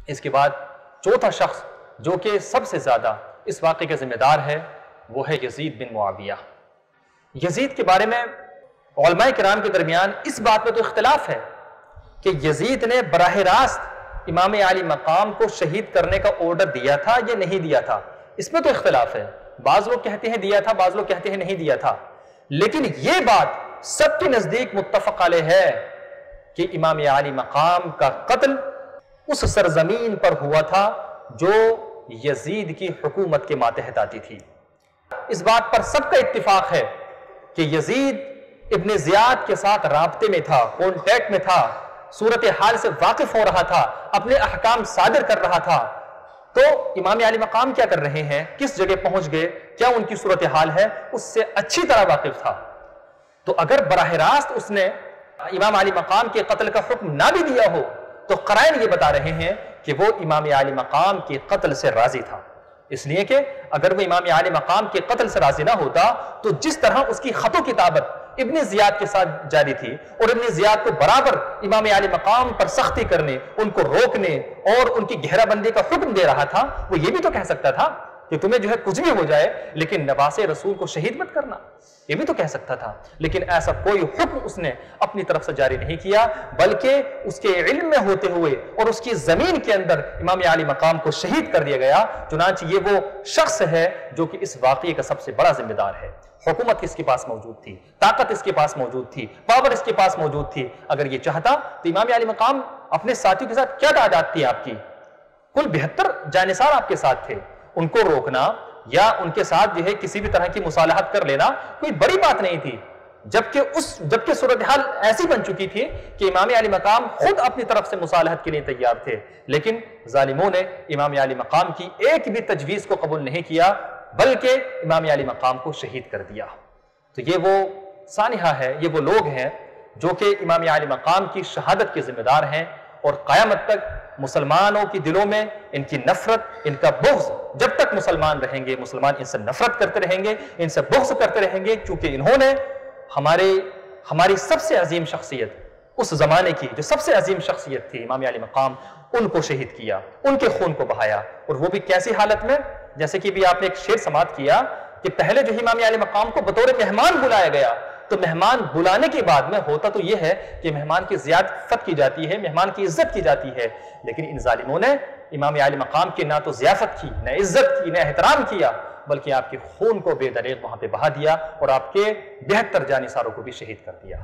اس کے بعد چوتھا شخص جو کہ سب سے زیادہ اس واقعے کا ذمہ دار ہے وہ ہے یزید بن معاویہ۔ یزید کے بارے میں علماء کرام کے درمیان اس بات میں تو اختلاف ہے کہ یزید نے براہ راست امام علی مقام کو شہید کرنے کا آرڈر دیا تھا یا نہیں دیا تھا، اس میں تو اختلاف ہے۔ بعض لوگ کہتے ہیں دیا تھا، بعض لوگ کہتے ہیں نہیں دیا تھا، لیکن یہ بات سب کے نزدیک متفق علیہ ہے کہ امام علی مقام کا قتل اس سرزمین پر ہوا تھا جو یزید کی حکومت کے ماتحت آتی تھی۔ اس بات پر سب کا اتفاق ہے کہ یزید ابن زیاد کے ساتھ رابطے میں تھا، کانٹیکٹ میں تھا، صورتحال سے واقف ہو رہا تھا، اپنے احکام صادر کر رہا تھا۔ تو امام علی مقام کیا کر رہے ہیں، کس جگہ پہنچ گئے، کیا ان کی صورتحال ہے، اس سے اچھی طرح واقف تھا۔ تو اگر براہ راست اس نے امام علی مقام کے قتل کا حکم نہ بھی دیا ہو تو قرائن یہ بتا رہے ہیں کہ وہ امام علی مقام کے قتل سے راضی تھا، اس لیے کہ اگر وہ امام علی مقام کے قتل سے راضی نہ ہوتا تو جس طرح اس کی خط و کتابت ابن زیاد کے ساتھ جاری تھی اور ابن زیاد کو برابر امام علی مقام پر سختی کرنے، ان کو روکنے اور ان کی گھیرہ بندی کا حکم دے رہا تھا، وہ یہ بھی تو کہہ سکتا تھا کہ تمہیں جو ہے کچھ بھی ہو جائے لیکن نواسے رسول کو شہید مت کرنا، یہ بھی تو کہہ سکتا تھا۔ لیکن ایسا کوئی حکم اس نے اپنی طرف سے جاری نہیں کیا، بلکہ اس کے علم میں ہوتے ہوئے اور اس کی زمین کے اندر امام علی مقام کو شہید کر دیا گیا۔ چنانچہ یہ وہ شخص ہے جو کہ اس واقعے کا سب سے بڑا ذمہ دار ہے۔ حکومت اس کے پاس موجود تھی، طاقت اس کے پاس موجود تھی، پاور اس کے پاس موجود تھی۔ اگر یہ چاہتا تو امام علی مقام اپنے ساتھیوں کے ساتھ کیا تعداد تھی آپ کی؟ کل 72 جانثار آپ کے ساتھ تھے۔ ان کو روکنا یا ان کے ساتھ جو ہے کسی بھی طرح کی مصالحت کر لینا کوئی بڑی بات نہیں تھی، جبکہ صورتحال ایسی بن چکی تھی کہ امام علی مقام خود اپنی طرف سے مصالحت کے لیے تیار تھے، لیکن ظالموں نے امام علی مقام کی ایک بھی تجویز کو قبول نہیں کیا بلکہ امام علی مقام کو شہید کر دیا۔ تو یہ وہ سانحہ ہے، یہ وہ لوگ ہیں جو کہ امام علی مقام کی شہادت کے ذمہ دار ہیں، اور قیامت تک مسلمانوں کی دلوں میں ان کی نفرت، ان کا بغض، جب تک مسلمان رہیں گے مسلمان ان سے نفرت کرتے رہیں گے، ان سے بغض کرتے رہیں گے، کیونکہ انہوں نے ہماری سب سے عظیم شخصیت، اس زمانے کی جو سب سے عظیم شخصیت تھی امام علی مقام، ان کو شہید کیا، ان کے خون کو بہایا، اور وہ بھی کیسی حالت میں؟ جیسے کہ بھی آپ نے ایک شعر سماعت کیا کہ پہلے جو امام علی مقام کو بطور مہمان بلایا گیا، تو مہمان بلانے کے بعد میں ہوتا تو یہ ہے کہ مہمان کی ضیافت کی جاتی ہے، مہمان کی عزت کی جاتی ہے، لیکن ان ظالموں نے امام علی مقام کی نہ تو ضیافت کی، نہ عزت کی، نہ احترام کیا، بلکہ آپ کے خون کو بے دریغ وہاں پہ بہا دیا اور آپ کے 72 جانثاروں کو بھی شہید کر دیا۔